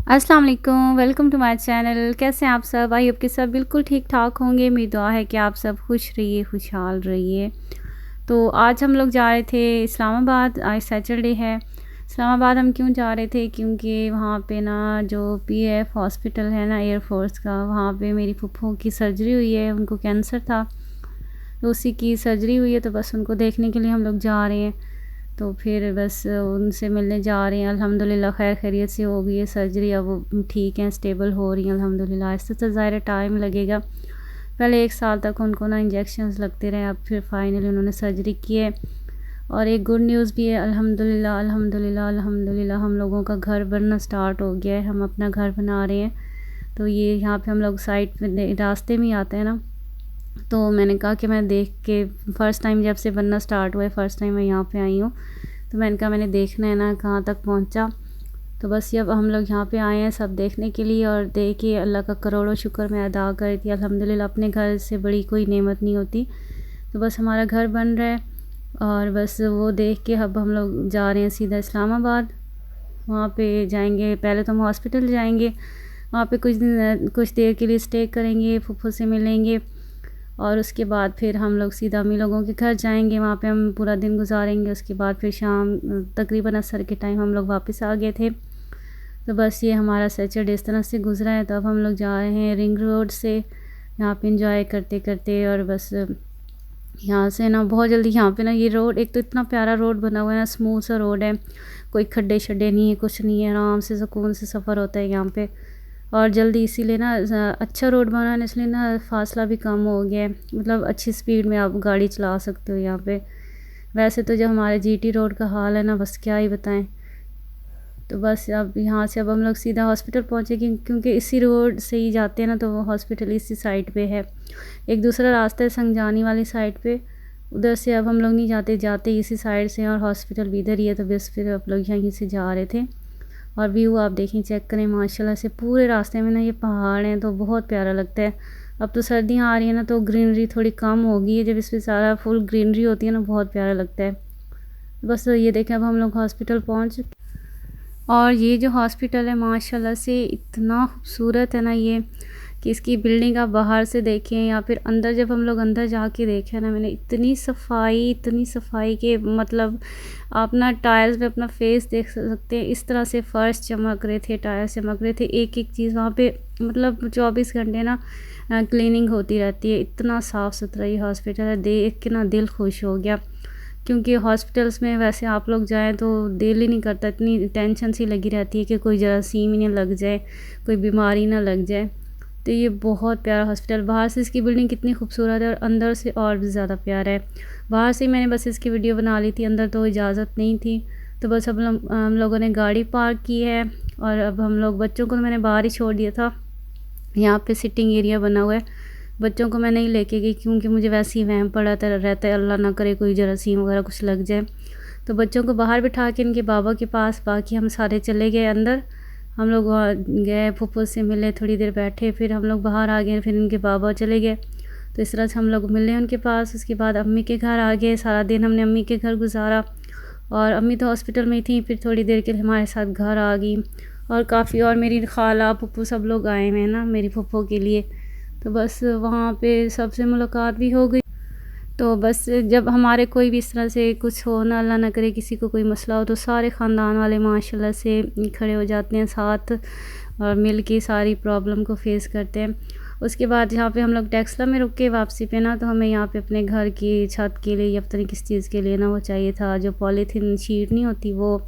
अस्सलाम वालेकुम, welcome to my channel. कैसे हैं आप सब? आई होप कि सब बिल्कुल ठीक ठाक होंगे। मेरी दुआ है कि आप सब खुश रहिए, खुशहाल रहिए। तो आज हम लोग जा रहे थे इस्लामाबाद। आज सैटरडे है। इस्लामाबाद हम क्यों जा रहे थे? क्योंकि वहाँ पे ना जो पीएफ हॉस्पिटल है ना एयरफोर्स का, वहाँ पे मेरी फूफो की सर्जरी हुई है। उनको कैंसर था, तो उसी की सर्जरी हुई है, तो बस उनको देखने के लिए हम लोग जा रहे हैं। तो फिर बस उनसे मिलने जा रहे हैं। अल्हम्दुलिल्लाह खैर खैरियत से हो गई है सर्जरी। अब वो ठीक हैं, स्टेबल हो रही हैं अल्हम्दुलिल्लाह। इससे तो ज़ाहिर टाइम लगेगा। पहले 1 साल तक उनको ना इंजेक्शंस लगते रहे, अब फिर फाइनली उन्होंने सर्जरी की है। और एक गुड न्यूज़ भी है, अल्हम्दुलिल्लाह अल्हम्दुलिल्लाह अल्हम्दुलिल्लाह हम लोगों का घर बनना स्टार्ट हो गया है। हम अपना घर बना रहे हैं। तो ये यहाँ पे हम लोग साइड पे रास्ते में ही आते हैं ना, तो मैंने कहा कि मैं देख के फ़र्स्ट टाइम जब से बनना स्टार्ट हुआ है, फ़र्स्ट टाइम मैं यहाँ पे आई हूँ, तो मैंने कहा मैंने देखना है ना कहाँ तक पहुँचा। तो बस ये अब हम लोग यहाँ पे आए हैं सब देखने के लिए। और देखिए अल्लाह का करोड़ों शुक्र मैं अदा कर रही थी अल्हम्दुलिल्लाह। अपने घर से बड़ी कोई नेमत नहीं होती। तो बस हमारा घर बन रहा है और बस वो देख के अब हम लोग जा रहे हैं सीधा इस्लामाबाद। वहाँ पे जाएंगे, पहले तो हम हॉस्पिटल जाएंगे, वहाँ पे कुछ देर के लिए स्टे करेंगे, फूफो से मिलेंगे। और उसके बाद फिर हम लोग सीधा अम्मी लोगों के घर जाएंगे, वहाँ पे हम पूरा दिन गुजारेंगे। उसके बाद फिर शाम तकरीबन असर के टाइम हम लोग वापस आ गए थे। तो बस ये हमारा सैटरडे इस तरह से गुजरा है। तो अब हम लोग जा रहे हैं रिंग रोड से, यहाँ पे इंजॉय करते करते। और बस यहाँ से ना बहुत जल्दी, यहाँ पे ना ये रोड, एक तो इतना प्यारा रोड बना हुआ है ना, स्मूथ सा रोड है, कोई खड्डे शड्डे नहीं है, कुछ नहीं है, आराम से सुकून से सफ़र होता है यहाँ पे। और जल्दी इसीलिए ना अच्छा रोड बना है, इसलिए ना फासला भी कम हो गया है, मतलब अच्छी स्पीड में आप गाड़ी चला सकते हो यहाँ पे। वैसे तो जो हमारे जीटी रोड का हाल है ना, बस क्या ही बताएं। तो बस अब यहाँ से अब हम लोग सीधा हॉस्पिटल पहुँचे, क्योंकि इसी रोड से ही जाते हैं ना, तो वो हॉस्पिटल इसी साइड पे है। एक दूसरा रास्ता है संगजानी वाली साइड पे, उधर से अब हम लोग नहीं जाते, जाते इसी साइड से, और हॉस्पिटल भी इधर ही है। तो बस फिर आप लोग यहीं से जा रहे थे। और व्यू आप देखें, चेक करें, माशाल्लाह से पूरे रास्ते में ना ये पहाड़ हैं, तो बहुत प्यारा लगता है। अब तो सर्दियाँ आ रही हैं ना, तो ग्रीनरी थोड़ी कम हो गई है, जब इस पर सारा फुल ग्रीनरी होती है ना, बहुत प्यारा लगता है। बस ये देखें, अब हम लोग हॉस्पिटल पहुँच। और ये जो हॉस्पिटल है माशाल्लाह से इतना खूबसूरत है ना ये, कि इसकी बिल्डिंग आप बाहर से देखें या फिर अंदर, जब हम लोग अंदर जाके देखे ना, मैंने इतनी सफाई के मतलब आप ना टायर्स पे अपना फेस देख सकते हैं, इस तरह से फ़र्श चमक रहे थे, टायर चमक रहे थे, एक चीज़ वहाँ पे, मतलब 24 घंटे ना क्लीनिंग होती रहती है। इतना साफ़ सुथरा ये हॉस्पिटल है, देख के ना दिल खुश हो गया। क्योंकि हॉस्पिटल्स में वैसे आप लोग जाएँ तो दिल ही नहीं करता, इतनी टेंशन सी लगी रहती है कि कोई जरासीम ही ना लग जाए, कोई बीमारी ना लग जाए। तो ये बहुत प्यारा हॉस्पिटल, बाहर से इसकी बिल्डिंग कितनी खूबसूरत है और अंदर से और भी ज़्यादा प्यारा है। बाहर से मैंने बस इसकी वीडियो बना ली थी, अंदर तो इजाज़त नहीं थी। तो बस अब हम लोगों ने गाड़ी पार्क की है, और अब हम लोग, बच्चों को तो मैंने बाहर ही छोड़ दिया था। यहाँ पे सिटिंग एरिया बना हुआ है, बच्चों को मैं नहीं लेके गई, क्योंकि मुझे वैसे ही वहम पड़ा रहता है, अल्लाह ना करे कोई जरासीम वगैरह कुछ लग जाए। तो बच्चों को बाहर बिठा के इनके बाबा के पास, बाकी हम सारे चले गए अंदर। हम लोग गए, फूफो से मिले, थोड़ी देर बैठे, फिर हम लोग बाहर आ गए, फिर इनके बाबा चले गए। तो इस तरह से हम लोग मिले उनके पास। उसके बाद अम्मी के घर आ गए, सारा दिन हमने अम्मी के घर गुजारा। और अम्मी तो हॉस्पिटल में ही थी, फिर थोड़ी देर के लिए हमारे साथ घर आ गई। और काफ़ी, और मेरी खाला फूफो सब लोग आए हुए हैं ना मेरी फूफो के लिए। तो बस वहाँ पे सबसे मुलाकात भी हो गई। तो बस जब हमारे कोई भी इस तरह से कुछ हो ना, अल्लाह ना करे किसी को कोई मसला हो, तो सारे ख़ानदान वाले माशाल्लाह से खड़े हो जाते हैं साथ, और मिल के सारी प्रॉब्लम को फेस करते हैं। उसके बाद यहाँ पे हम लोग टेक्सला में रुक के वापसी पे ना, तो हमें यहाँ पे अपने घर की छत के लिए या पता नहीं किस चीज़ के लिए ना वो चाहिए था, जो पॉलीथीन शीट नहीं होती, वो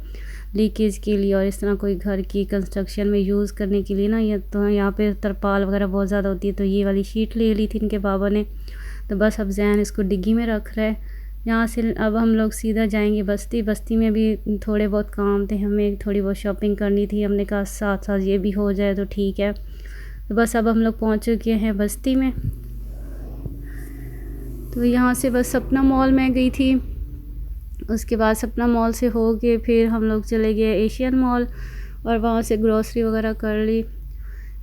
लीकेज के लिए और इस तरह कोई घर की कंस्ट्रक्शन में यूज़ करने के लिए ना, ये तो यहाँ पे तरपाल वगैरह बहुत ज़्यादा होती है, तो ये वाली शीट ले ली थी इनके बाबा ने। तो बस अब जैन इसको डिग्गी में रख रहा है। यहाँ से अब हम लोग सीधा जाएंगे बस्ती। बस्ती में भी थोड़े बहुत काम थे, हमें थोड़ी बहुत शॉपिंग करनी थी, हमने कहा साथ साथ ये भी हो जाए तो ठीक है। तो बस अब हम लोग पहुँच चुके हैं बस्ती में। तो यहाँ से बस सपना मॉल में गई थी, उसके बाद सपना मॉल से हो के फिर हम लोग चले गए एशियन मॉल, और वहाँ से ग्रॉसरी वगैरह कर ली।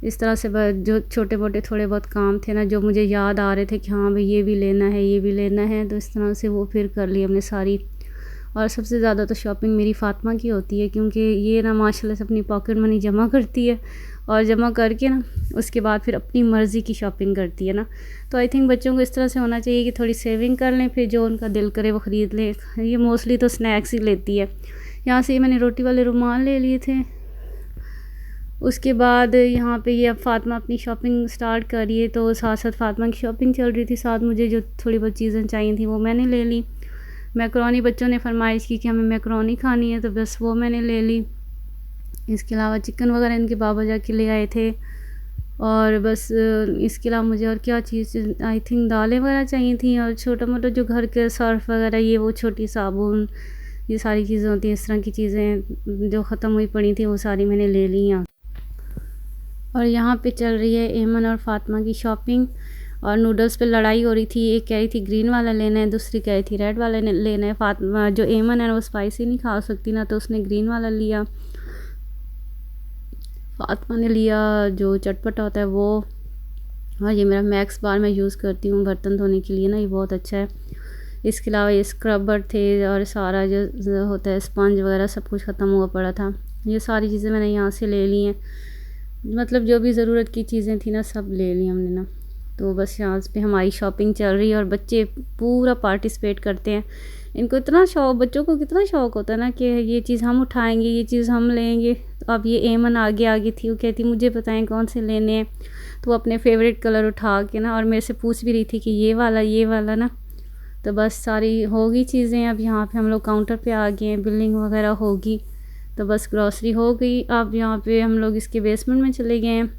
इस तरह से जो छोटे मोटे थोड़े बहुत काम थे ना, जो मुझे याद आ रहे थे कि हाँ भाई ये भी लेना है, ये भी लेना है, तो इस तरह से वो फिर कर ली हमने सारी। और सबसे ज़्यादा तो शॉपिंग मेरी फ़ातिमा की होती है, क्योंकि ये ना माशाल्लाह से अपनी पॉकेट मनी जमा करती है और जमा करके ना उसके बाद फिर अपनी मर्ज़ी की शॉपिंग करती है ना। तो आई थिंक बच्चों को इस तरह से होना चाहिए कि थोड़ी सेविंग कर लें, फिर जो उनका दिल करे वो ख़रीद लें। ये मोस्टली तो स्नैक्स ही लेती है। यहाँ से मैंने रोटी वाले रुमाल ले लिए थे। उसके बाद यहाँ पे ये अब फ़ातिमा अपनी शॉपिंग स्टार्ट करी, तो साथ साथ फ़ातिमा की शॉपिंग चल रही थी, साथ मुझे जो थोड़ी बहुत चीज़ें चाहिए थी वो मैंने ले ली। मैकरोनी बच्चों ने फरमाइश की कि हमें मैकरोनी खानी है, तो बस वो मैंने ले ली। इसके अलावा चिकन वगैरह इनके बाबा जाके ले आए थे, और बस इसके अलावा मुझे और क्या चीज़, आई थिंक दालें वगैरह चाहिए थी, और छोटा मोटा जो घर के सर्फ़ वगैरह ये वो छोटी साबुन, ये सारी चीज़ें होती हैं, इस तरह की चीज़ें जो ख़त्म हुई पड़ी थी वो सारी मैंने ले ली यहाँ। और यहाँ पे चल रही है एमन और फ़ातिमा की शॉपिंग, और नूडल्स पे लड़ाई हो रही थी। एक कह रही थी ग्रीन वाला लेना है, दूसरी कह रही थी रेड वाला लेना है। फ़ातिमा जो एमन है वो स्पाइसी नहीं खा सकती ना, तो उसने ग्रीन वाला लिया। फ़ातिमा ने लिया जो चटपटा होता है वो। और ये मेरा मैक्स बार मैं यूज़ करती हूँ बर्तन धोने के लिए ना, ये बहुत अच्छा है। इसके अलावा ये स्क्रबर थे, और सारा जो होता है स्पंज वगैरह सब कुछ ख़त्म हुआ पड़ा था। ये सारी चीज़ें मैंने यहाँ से ले ली हैं, मतलब जो भी ज़रूरत की चीज़ें थी ना सब ले ली हमने ना। तो बस यहाँ पे हमारी शॉपिंग चल रही है, और बच्चे पूरा पार्टिसिपेट करते हैं। इनको इतना शौक़, बच्चों को कितना शौक़ होता है ना कि ये चीज़ हम उठाएंगे, ये चीज़ हम लेंगे। तो अब ये एमन आगे आगे थी, वो कहती मुझे बताएं कौन से लेने हैं, तो वो अपने फेवरेट कलर उठा के ना और मेरे से पूछ भी रही थी कि ये वाला ना। तो बस सारी होगी चीज़ें। अब यहाँ पे हम लोग काउंटर पे आ गए हैं, बिलिंग वगैरह होगी, तो बस ग्रॉसरी हो गई। अब यहाँ पे हम लोग इसके बेसमेंट में चले गए हैं।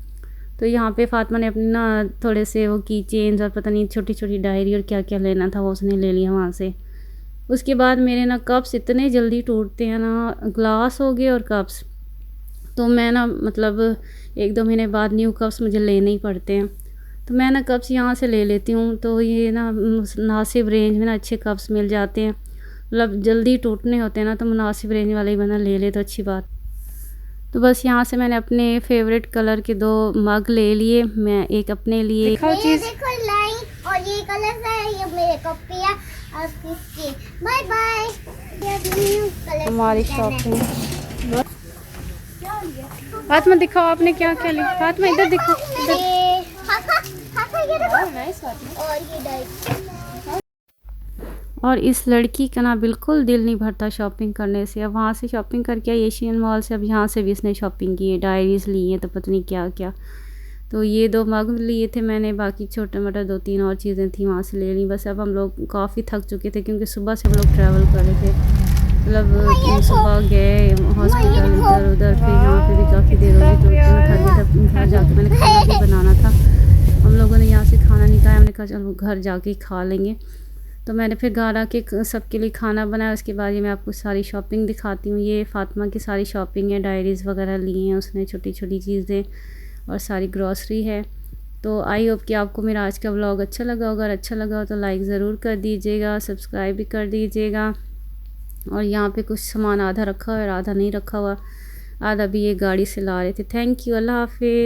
तो यहाँ पे फ़ातिमा ने अपने ना थोड़े से वो की चेन्स और पता नहीं छोटी छोटी डायरी और क्या क्या लेना था वो उसने ले लिया वहाँ से। उसके बाद मेरे ना कप्स इतने जल्दी टूटते हैं ना, ग्लास हो गए और कप्स, तो मैं ना मतलब 1-2 महीने बाद न्यू कप्स मुझे लेने ही पड़ते हैं। तो मैं ना कप्स यहाँ से ले लेती हूँ, तो ये ना मुनासिब रेंज में ना अच्छे कप्स मिल जाते हैं। मतलब जल्दी टूटने होते हैं ना, तो मुनासिब रेंज वाले ही बना ले तो अच्छी बात। तो बस यहाँ से मैंने अपने फेवरेट कलर के 2 मग ले लिए। मैं एक अपने लिए, ये देखो लाइन, और ये कलर है, ये मेरे कॉपी है और किसकी। Bye bye. हमारी शॉपिंग। फ़ातिमा दिखाओ आपने क्या क्या लिया। फ़ातिमा इधर दिखाओ, इधर। ये देखो, और ये डायरी। और इस लड़की का ना बिल्कुल दिल नहीं भरता शॉपिंग करने से। अब वहाँ से शॉपिंग करके आई एशियन मॉल से, अब यहाँ से भी इसने शॉपिंग की है, डायरीज़ ली हैं, तो पता नहीं क्या क्या। तो ये 2 मग लिए थे मैंने, बाकी छोटे मोटे 2-3 और चीज़ें थी वहाँ से ले ली। बस अब हम लोग काफ़ी थक चुके थे, क्योंकि सुबह से हम लोग ट्रैवल कर रहे थे, मतलब सुबह गए हॉस्पिटल इधर उधर, फिर यहाँ पे भी काफ़ी देर हो गई, तो इतना थक गया था। घर जाके मैंने खाना भी बनाना था, हम लोगों ने यहाँ से खाना नहीं खाया। हमने कहा चलो घर जाके ही खा लेंगे। तो मैंने फिर घर आके सबके लिए खाना बनाया। उसके बाद ये मैं आपको सारी शॉपिंग दिखाती हूँ। ये फ़ातिमा की सारी शॉपिंग है, डायरीज़ वगैरह ली हैं उसने, छोटी छोटी चीज़ें, और सारी ग्रॉसरी है। तो आई होप कि आपको मेरा आज का व्लॉग अच्छा लगा होगा। अगर अच्छा लगा हो तो लाइक ज़रूर कर दीजिएगा, सब्सक्राइब भी कर दीजिएगा। और यहाँ पे कुछ सामान आधा रखा हुआ है और आधा नहीं रखा हुआ, आधा भी ये गाड़ी से ला रहे थे। थैंक यू, अल्लाह हाफिज़।